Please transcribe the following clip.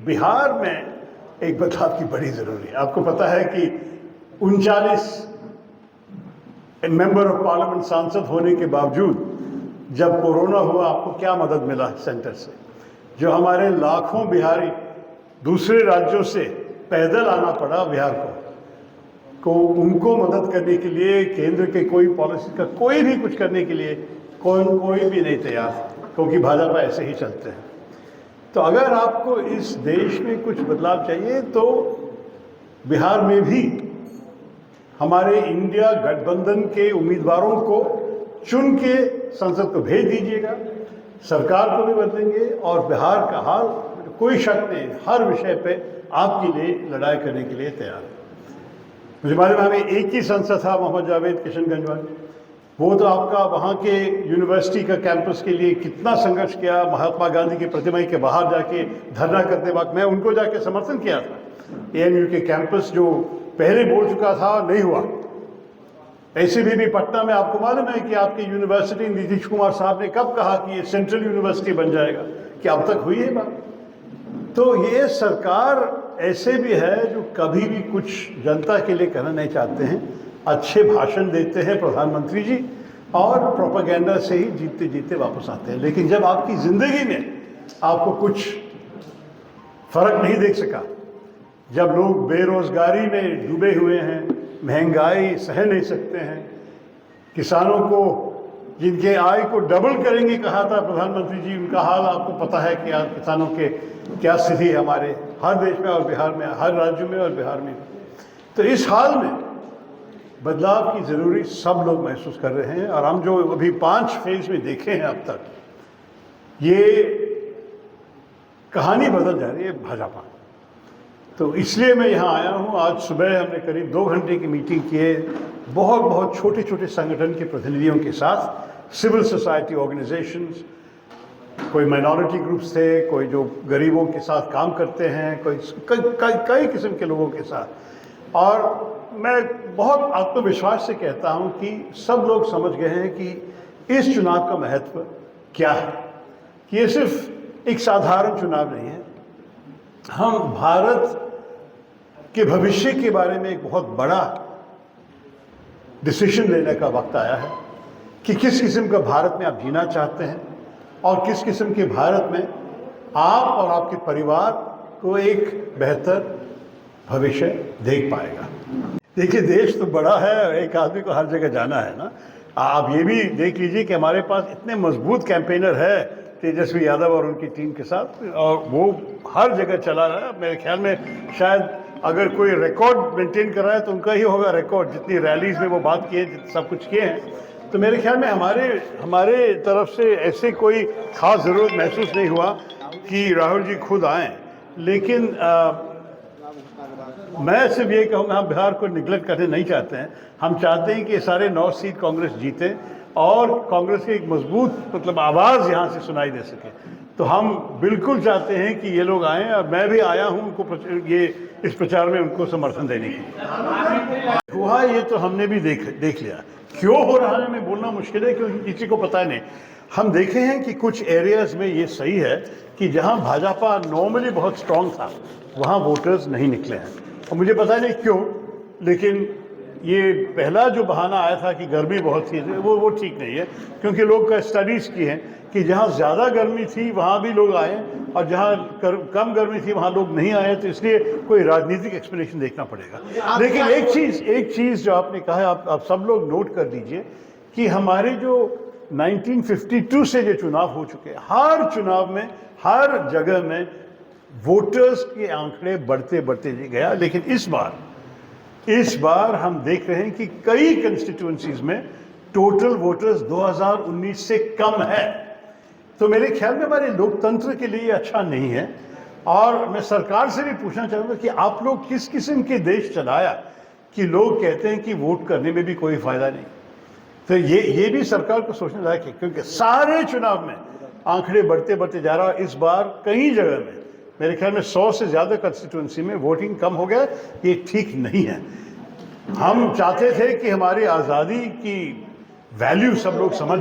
बिहार में एक बदलाव की बड़ी ज़रूरी है। आपको पता है कि 39 मेंबर ऑफ पार्लियामेंट सांसद होने के बावजूद जब कोरोना हुआ आपको क्या मदद मिला सेंटर से? जो हमारे लाखों बिहारी दूसरे राज्यों से पैदल आना पड़ा बिहार को उनको मदद करने के लिए केंद्र के कोई पॉलिसी का कोई भी कुछ करने के लिए कोई भी नहीं तैयार, क्योंकि भाजपा ऐसे ही चलते हैं। तो अगर आपको इस देश में कुछ बदलाव चाहिए तो बिहार में भी हमारे इंडिया गठबंधन के उम्मीदवारों को चुन के संसद को भेज दीजिएगा, सरकार को भी बदलेंगे और बिहार का हाल कोई शक नहीं, हर विषय पे आपके लिए लड़ाई करने के लिए तैयार है। मुझे मालूम है हमें एक ही संसद था मोहम्मद जावेद किशनगंज में, वो तो आपका वहाँ के यूनिवर्सिटी का कैंपस के लिए कितना संघर्ष किया, महात्मा गांधी की प्रतिमा के बाहर जाके धरना करते वक्त मैं उनको जाके समर्थन किया था। ANU के कैंपस जो पहले बोल चुका था नहीं हुआ। ऐसे भी पटना में आपको मालूम है कि आपकी यूनिवर्सिटी नीतीश कुमार साहब ने कब कहा कि ये सेंट्रल यूनिवर्सिटी बन जाएगा, कि अब तक हुई है बात। तो ये सरकार ऐसे भी है जो कभी भी कुछ जनता के लिए करना नहीं चाहते हैं, अच्छे भाषण देते हैं प्रधानमंत्री जी और प्रोपेगेंडा से ही जीतते जीतते वापस आते हैं। लेकिन जब आपकी ज़िंदगी में आपको कुछ फर्क नहीं देख सका, जब लोग बेरोजगारी में डूबे हुए हैं, महंगाई सह नहीं सकते हैं, किसानों को जिनके आय को डबल करेंगे कहा था प्रधानमंत्री जी, उनका हाल आपको पता है कि आज किसानों के क्या स्थिति है हमारे हर देश में और बिहार में, हर राज्य में और बिहार में। तो इस हाल में बदलाव की ज़रूरी सब लोग महसूस कर रहे हैं और हम जो अभी 5 फेज में देखे हैं अब तक, ये कहानी बदल जा रही है भाजपा। तो इसलिए मैं यहाँ आया हूँ। आज सुबह हमने करीब 2 घंटे की मीटिंग की है बहुत छोटे छोटे संगठन के प्रतिनिधियों के साथ, सिविल सोसाइटी ऑर्गेनाइजेशंस, कोई माइनॉरिटी ग्रुप्स थे, कोई जो गरीबों के साथ काम करते हैं, कई किस्म के लोगों के साथ। और मैं बहुत आत्मविश्वास से कहता हूँ कि सब लोग समझ गए हैं कि इस चुनाव का महत्व क्या है, कि ये सिर्फ एक साधारण चुनाव नहीं है। हम भारत के भविष्य के बारे में एक बहुत बड़ा डिसीजन लेने का वक्त आया है कि किस किस्म का भारत में आप जीना चाहते हैं और किस किस्म के भारत में आप और आपके परिवार को एक बेहतर भविष्य देख पाएगा। देखिए, देश तो बड़ा है, एक आदमी को हर जगह जाना है ना। आप ये भी देख लीजिए कि हमारे पास इतने मजबूत कैंपेनर है तेजस्वी यादव और उनकी टीम के साथ, और वो हर जगह चला रहा है। मेरे ख्याल में शायद अगर कोई रिकॉर्ड मेंटेन कर रहा है तो उनका ही होगा रिकॉर्ड, जितनी रैलीज में वो बात किए, सब कुछ किए हैं। तो मेरे ख्याल में हमारे तरफ से ऐसे कोई ख़ास ज़रूरत महसूस नहीं हुआ कि राहुल जी खुद आएँ। लेकिन मैं सिर्फ ये कहूँगा, हम बिहार को निगलेक्ट करने नहीं चाहते हैं। हम चाहते हैं कि सारे 9 सीट कांग्रेस जीते और कांग्रेस की एक मजबूत आवाज़ यहाँ से सुनाई दे सके। तो हम बिल्कुल चाहते हैं कि ये लोग आएँ और मैं भी आया हूँ उनको ये इस प्रचार में उनको समर्थन देने की। हुआ ये तो हमने भी देख लिया। क्यों हो रहा है मैं बोलना मुश्किल है, क्योंकि किसी को पता नहीं। हम देखे हैं कि कुछ एरियाज़ में ये सही है कि जहाँ भाजपा नॉर्मली बहुत स्ट्रांग था वहाँ वोटर्स नहीं निकले हैं, और मुझे पता नहीं क्यों। लेकिन ये पहला जो बहाना आया था कि गर्मी बहुत थी, वो ठीक नहीं है, क्योंकि लोग का स्टडीज़ की हैं कि जहाँ ज़्यादा गर्मी थी वहाँ भी लोग आए और जहाँ कम गर्मी थी वहाँ लोग नहीं आए। तो इसलिए कोई राजनीतिक एक्सप्लेनेशन देखना पड़ेगा। लेकिन एक चीज़ जो आपने कहा है, आप सब लोग नोट कर दीजिए कि हमारे जो 1952 से जो चुनाव हो चुके हैं, हर चुनाव में हर जगह में वोटर्स के आंकड़े बढ़ते गया। लेकिन इस बार हम देख रहे हैं कि कई कंस्टिट्यूएंसीज में टोटल वोटर्स 2019 से कम है। तो मेरे ख्याल में हमारे लोकतंत्र के लिए अच्छा नहीं है। और मैं सरकार से भी पूछना चाहूँगा कि आप लोग किस किस्म के देश चलाया कि लोग कहते हैं कि वोट करने में भी कोई फ़ायदा नहीं। तो ये भी सरकार को सोचने लायक है, क्योंकि सारे चुनाव में आंकड़े बढ़ते जा रहा है। इस बार कई जगह में मेरे ख्याल में 100 से ज़्यादा कंस्टिट्यूएंसी में वोटिंग कम हो गया। ये ठीक नहीं है। हम चाहते थे कि हमारी आज़ादी की वैल्यू सब लोग समझ